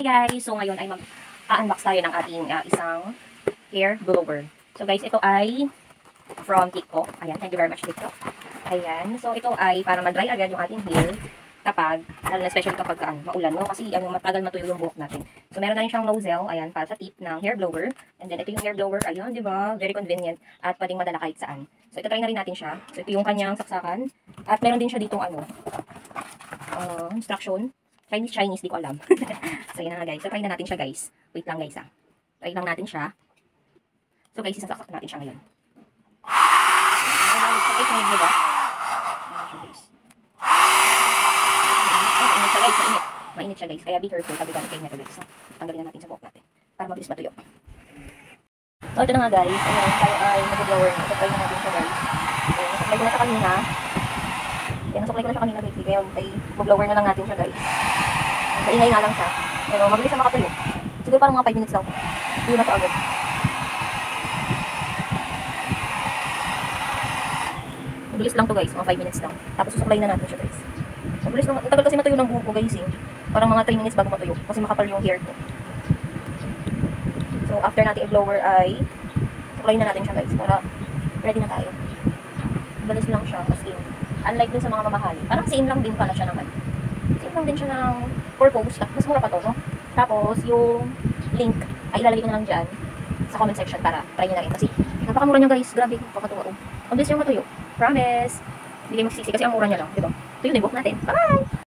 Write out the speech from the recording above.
Hey guys, so ngayon ay mag-unbox tayo ng ating isang hair blower. So guys, ito ay from TikTok. Ayan, thank you very much TikTok. Ayan, so ito ay para mag-dry agad yung ating hair kapag, lalo na especially kapag maulan, no? Kasi matagal matuyo yung buhok natin. So meron na rin siyang nozzle, ayan, para sa tip ng hair blower. And then ito yung hair blower, ayan, di ba? Very convenient at pwedeng madala kahit saan. So ito try na rin natin siya. So ito yung kanyang saksakan. At meron din siya ditong instruction. Chinese, di ko alam. So, yun na nga guys. So, try na natin siya guys. Wait lang guys Try lang natin siya. So, guys, isasaksak natin siya ngayon. So, guys, ngayon, diba? Mainit siya guys, mainit. Mainit siya guys. Kaya be careful. Sabi ganun kayo nito guys. So, tanggalin na natin sa buhok natin. Para mabilis matuyo. So, ito na nga guys. Ayan, tayo ay mag-blower na. So, try na natin siya guys. Ayan, nasupply ko na siya kanina. Ayan, nasupply ko na siya kanina guys. Kaya, mag-blower na lang natin siya guys. Kaingay nga lang siya. Pero mabilis siya makatuyo. Siguro parang mga 5 minutes daw. Tuyo na siya agad. Mabilis lang to guys. Mga 5 minutes lang. Tapos susuklay na natin siya guys. Mabilis lang. Tagal kasi matuyo ng buhok ko guys eh. Parang mga 3 minutes bago matuyo. Kasi makapal yung hair ko. So after natin i-blower ay suklay na natin siya guys. Para ready na tayo. Mabilis lang siya. As in. Unlike dun sa mga mamahali. Parang same lang din pala siya naman. Same lang din siya ng purpose. Mas mura pa to, no? Tapos, yung link ay ilalagay ko na lang dyan sa comment section para try nyo na rin. Kasi, napakamura niya guys. Grabe, papatuwa. Ang bilis yung matuyo. Promise. Hindi kayo magsisisi kasi ang mura niya lang. Diba? Tuyo na yung buhok natin. Bye!